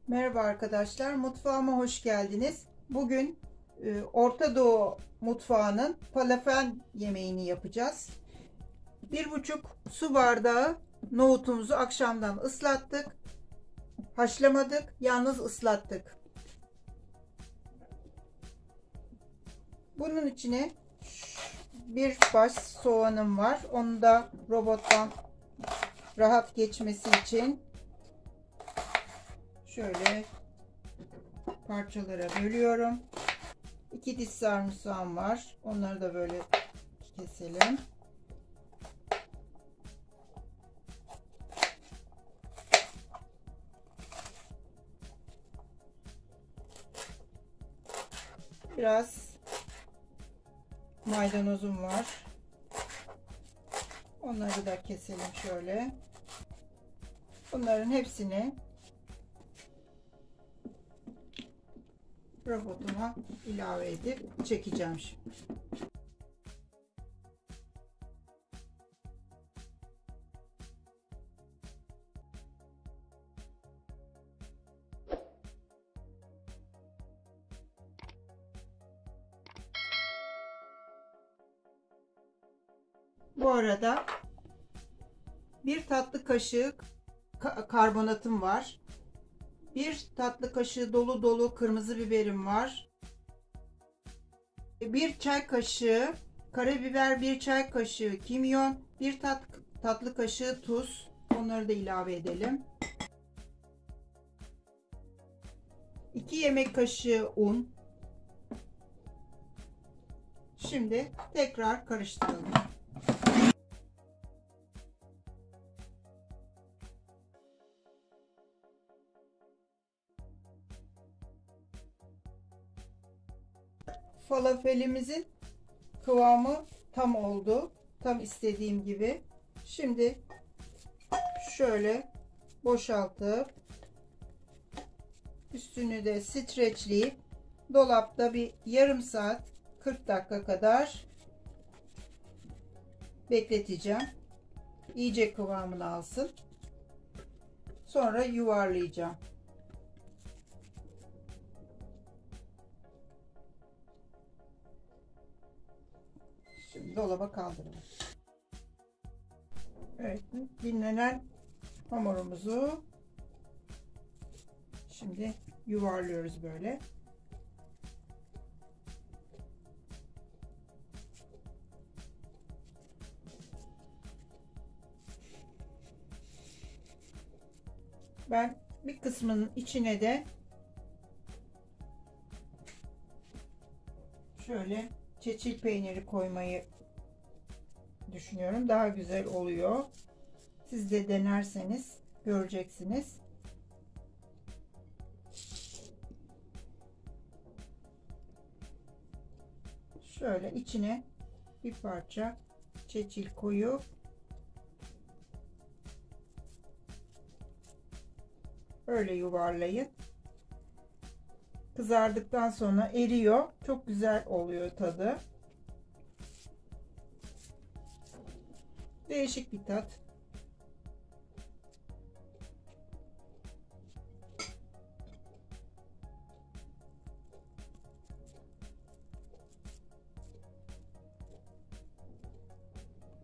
Merhaba arkadaşlar, mutfağıma hoş geldiniz. Bugün Orta Doğu mutfağının falafel yemeğini yapacağız. 1,5 su bardağı nohutumuzu akşamdan ıslattık. Haşlamadık, yalnız ıslattık. Bunun içine bir baş soğanım var. Onu da robottan rahat geçmesi için şöyle parçalara bölüyorum. 2 diş sarımsağım var. Onları da böyle keselim. Biraz maydanozum var. Onları da keselim şöyle. Bunların hepsini robotuma ilave edip çekeceğim şimdi. Bu arada bir tatlı kaşığı karbonatım var. Bir tatlı kaşığı dolu dolu kırmızı biberim var. Bir çay kaşığı karabiber, bir çay kaşığı kimyon, bir tatlı kaşığı tuz. Onları da ilave edelim. 2 yemek kaşığı un. Şimdi tekrar karıştıralım. Falafelimizin kıvamı tam oldu. Tam istediğim gibi. Şimdi şöyle boşaltıp üstünü de streçleyip dolapta bir yarım saat 40 dakika kadar bekleteceğim. İyice kıvamını alsın. Sonra yuvarlayacağım. Şimdi dolaba kaldıralım. Evet, dinlenen hamurumuzu şimdi yuvarlıyoruz böyle. Ben bir kısmının içine de şöyle çeçil peyniri koymayı düşünüyorum. Daha güzel oluyor. Siz de denerseniz göreceksiniz. Şöyle içine bir parça çeçil koyup öyle yuvarlayın. Kızardıktan sonra eriyor. Çok güzel oluyor tadı. Değişik bir tat.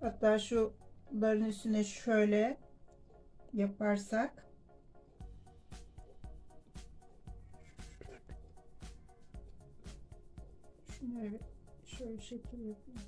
Hatta şuların üstüne şöyle yaparsak şunları şöyle şekil yapayım.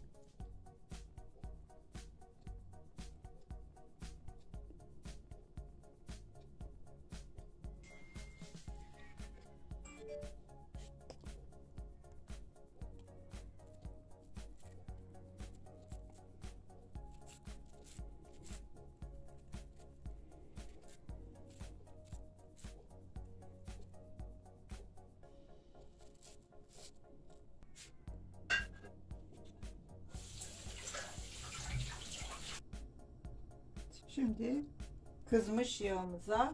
Şimdi kızmış yağımıza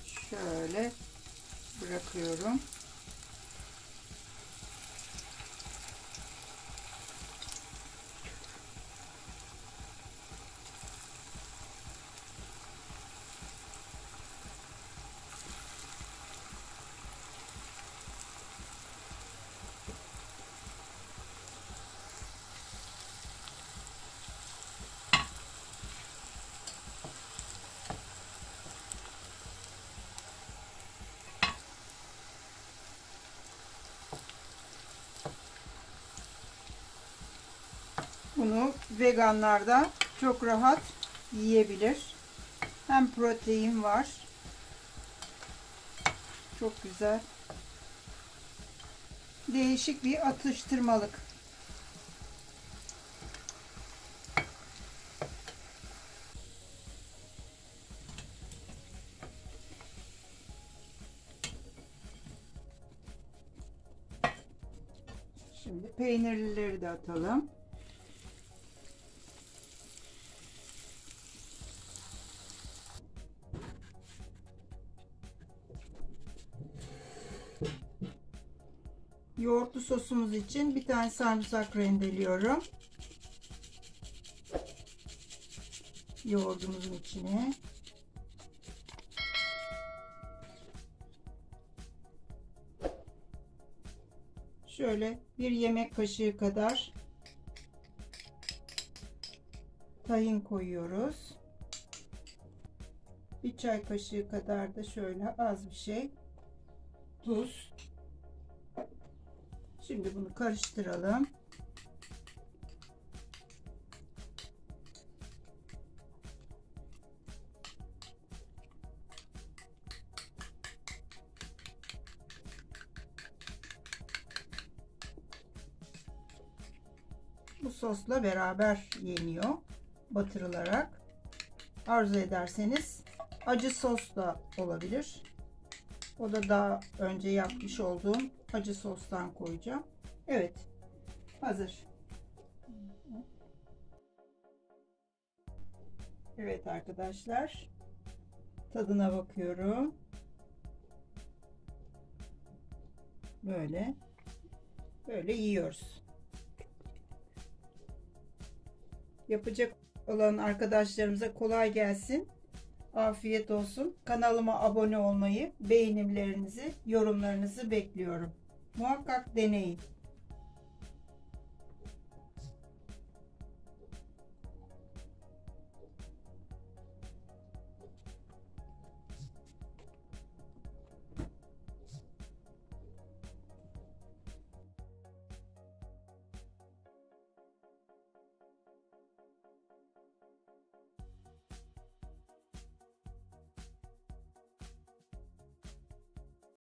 şöyle bırakıyorum. Bunu veganlar da çok rahat yiyebilir. Hem protein var. Çok güzel. Değişik bir atıştırmalık. Şimdi peynirlileri de atalım. Yoğurtlu sosumuz için bir tane sarımsak rendeliyorum. Yoğurdumuzun içine. Şöyle bir yemek kaşığı kadar tahin koyuyoruz. Bir çay kaşığı kadar da şöyle az bir şey tuz. Şimdi bunu karıştıralım. Bu sosla beraber yeniyor, batırılarak. Arzu ederseniz acı sos da olabilir. O da daha önce yapmış olduğum acı sostan koyacağım. Evet, hazır. Evet arkadaşlar, tadına bakıyorum. Böyle yiyoruz. Yapacak olan arkadaşlarımıza kolay gelsin. Afiyet olsun. Kanalıma abone olmayı, beğenilerinizi, yorumlarınızı bekliyorum. Muhakkak deneyin.